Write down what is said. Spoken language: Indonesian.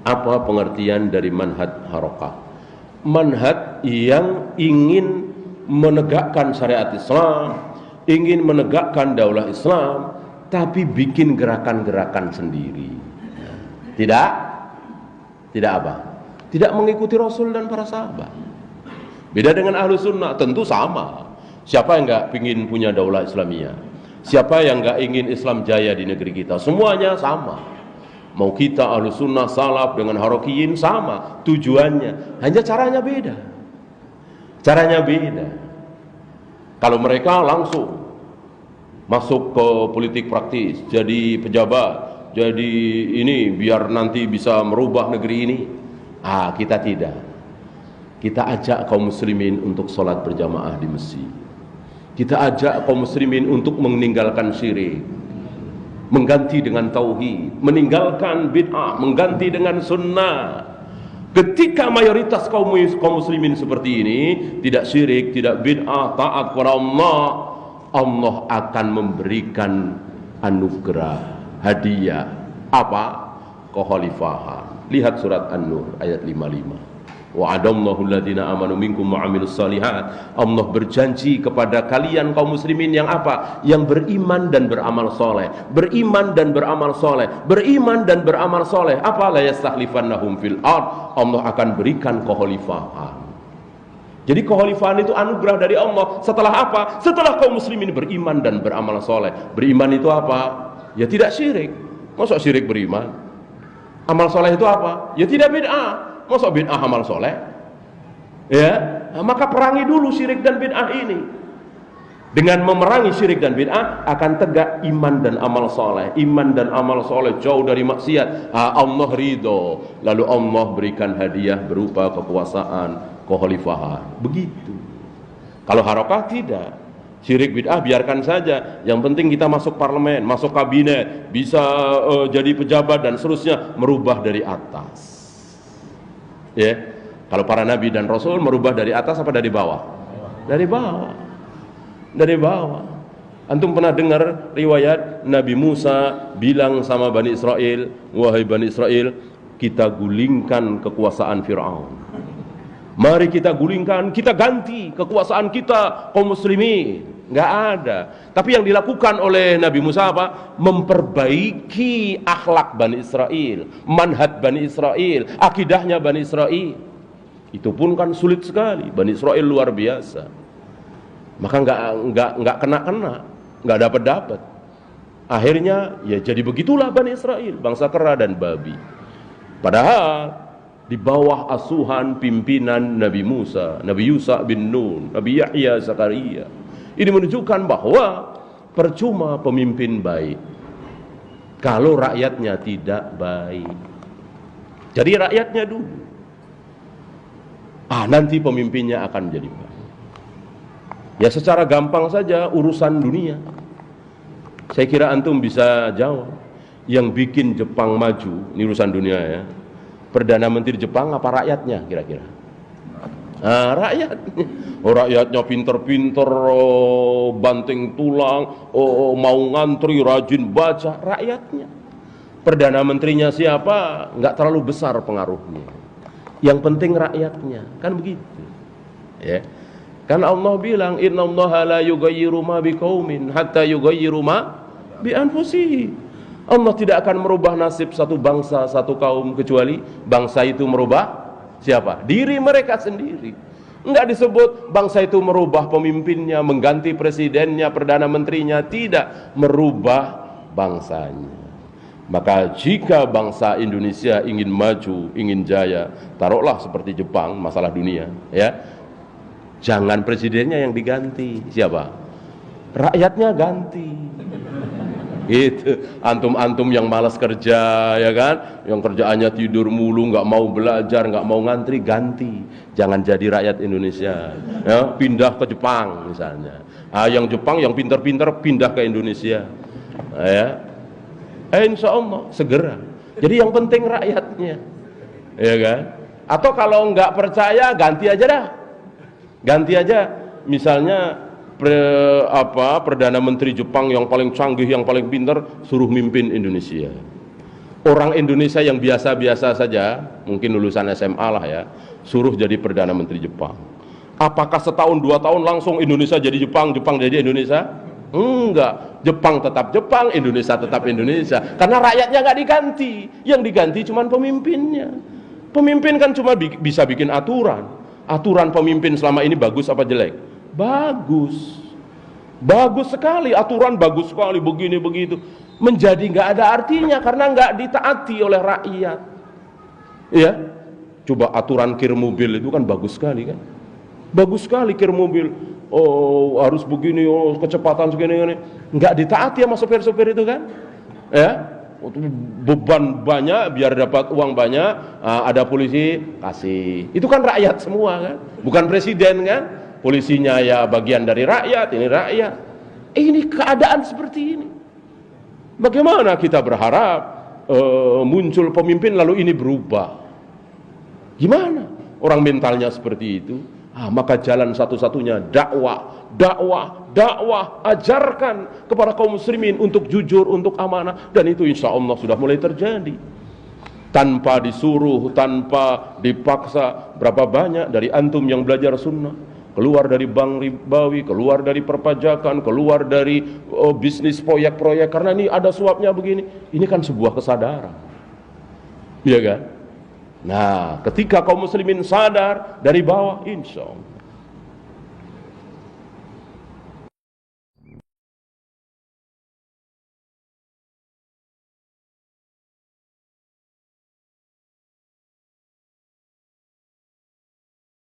Apa pengertian dari manhaj harokah? Manhaj yang ingin menegakkan syariat Islam, ingin menegakkan daulah Islam, tapi bikin gerakan-gerakan sendiri. Tidak apa? Tidak mengikuti Rasul dan para sahabat. Beda dengan ahlu sunnah, tentu sama. Siapa yang nggak ingin punya daulah Islamiyah? Siapa yang nggak ingin Islam jaya di negeri kita? Semuanya sama. Mau kita ahlu sunnah, salaf dengan harokiyin sama tujuannya, hanya caranya beda. Caranya beda. Kalau mereka langsung masuk ke politik praktis, jadi pejabat, jadi ini biar nanti bisa merubah negeri ini. Kita tidak. Kita ajak kaum muslimin untuk sholat berjamaah di masjid. Kita ajak kaum muslimin untuk meninggalkan syirik, mengganti dengan tauhid, meninggalkan bid'ah, mengganti dengan sunnah. Ketika mayoritas kaum muslimin seperti ini, tidak syirik, tidak bid'ah, taat kepada Allah, Allah akan memberikan anugerah, hadiah. Apa? Kekhalifahan. Lihat surat An-Nur ayat 55. Wa'adallahu alladhina amanu minkum wa 'amilus shalihat. Allah berjanji kepada kalian kaum muslimin yang apa? Yang beriman dan beramal soleh. Beriman dan beramal soleh. Beriman dan beramal soleh. Apa? La yastakhlifannahum fil ard. Allah akan berikan kekhalifahan. Jadi kekhalifahan itu anugerah dari Allah. Setelah apa? Setelah kaum muslimin beriman dan beramal soleh. Beriman itu apa? Ya tidak syirik. Masa syirik beriman? Amal soleh itu apa? Ya tidak bid'ah. Masa bid'ah amal soleh? Ya, maka perangi dulu syirik dan bid'ah ini. Dengan memerangi syirik dan bid'ah akan tegak iman dan amal soleh. Iman dan amal soleh jauh dari maksiat. Allah ridho. Lalu Allah berikan hadiah berupa kekuasaan, kekhalifahan. Begitu. Kalau harokah tidak. Syirik bid'ah biarkan saja. Yang penting kita masuk parlemen, masuk kabinet, bisa jadi pejabat dan seterusnya, merubah dari atas. Ya, kalau para nabi dan rasul merubah dari atas apa dari bawah? Dari bawah. Dari bawah. Antum pernah dengar riwayat Nabi Musa bilang sama Bani Israel, wahai Bani Israel, kita gulingkan kekuasaan Fir'aun. Mari kita gulingkan, kita ganti kekuasaan kita kaum muslimin. Nggak ada. Tapi yang dilakukan oleh Nabi Musa apa? Memperbaiki akhlak Bani Israel, manhaj Bani Israel, akidahnya Bani Israel. Itu pun kan sulit sekali. Bani Israel luar biasa. Maka nggak kena, nggak dapat. Akhirnya ya jadi begitulah Bani Israel, bangsa kera dan babi. Padahal di bawah asuhan pimpinan Nabi Musa, Nabi Yusha bin Nun, Nabi Yahya Zakaria. Ini menunjukkan bahwa percuma pemimpin baik kalau rakyatnya tidak baik. Jadi rakyatnya dulu. Nanti pemimpinnya akan jadi baik. Ya secara gampang saja urusan dunia. Saya kira antum bisa jawab. Yang bikin Jepang maju, ini urusan dunia ya. Perdana Menteri Jepang apa rakyatnya kira-kira? Rakyatnya. Rakyatnya pinter-pinter, banting tulang, mau ngantri, rajin baca. Rakyatnya. Perdana Menterinya siapa? Nggak terlalu besar pengaruhnya. Yang penting rakyatnya. Kan begitu. Ya. Kan Allah bilang, innallaha la yughayyiru ma biqaumin hatta yughayyiru ma bi anfusihim. Allah tidak akan merubah nasib satu bangsa, satu kaum kecuali bangsa itu merubah siapa? Diri mereka sendiri. Enggak disebut bangsa itu merubah pemimpinnya, mengganti presidennya, perdana menterinya, tidak, merubah bangsanya. Maka jika bangsa Indonesia ingin maju, ingin jaya, taruhlah seperti Jepang, masalah dunia, ya. Jangan presidennya yang diganti, siapa? Rakyatnya ganti. Gitu. Antum-antum yang malas kerja, ya kan, yang kerjaannya tidur mulu, nggak mau belajar, nggak mau ngantri, ganti. Jangan jadi rakyat Indonesia, ya, pindah ke Jepang misalnya. Yang Jepang yang pintar-pintar pindah ke Indonesia, ya. Insya Allah segera. Jadi yang penting rakyatnya, ya kan. Atau kalau nggak percaya ganti aja dah, ganti aja. Misalnya Perdana Menteri Jepang yang paling canggih, yang paling pintar, suruh mimpin Indonesia. orang Indonesia yang biasa-biasa saja, mungkin lulusan SMA lah ya, suruh jadi Perdana Menteri Jepang. Apakah setahun 2 tahun langsung Indonesia jadi Jepang, Jepang jadi Indonesia? Enggak, Jepang tetap Jepang, Indonesia tetap Indonesia. Karena rakyatnya nggak diganti, yang diganti cuma pemimpinnya. Pemimpin kan cuma bisa bikin aturan. Aturan pemimpin selama ini bagus apa jelek? Bagus, bagus sekali, aturan bagus sekali, begini begitu. Menjadi nggak ada artinya karena nggak ditaati oleh rakyat. Ya, coba aturan kir mobil itu kan bagus sekali kan? Bagus sekali kir mobil. Oh harus begini, oh kecepatan segini, nggak ditaati sama sopir-sopir itu kan? Ya, beban banyak biar dapat uang banyak. Ada polisi kasih. Itu kan rakyat semua kan? Bukan presiden kan? Polisinya ya bagian dari rakyat, ini rakyat. Ini keadaan seperti ini. Bagaimana kita berharap muncul pemimpin lalu ini berubah? Gimana? Orang mentalnya seperti itu. Maka jalan satu-satunya dakwah, dakwah, dakwah. Ajarkan kepada kaum muslimin untuk jujur, untuk amanah. Dan itu insya Allah sudah mulai terjadi. Tanpa disuruh, tanpa dipaksa. Berapa banyak dari antum yang belajar sunnah, keluar dari bank ribawi, keluar dari perpajakan, keluar dari bisnis proyek-proyek karena ini ada suapnya begini. Ini kan sebuah kesadaran, iya kan? Nah, ketika kaum muslimin sadar dari bawah, insya Allah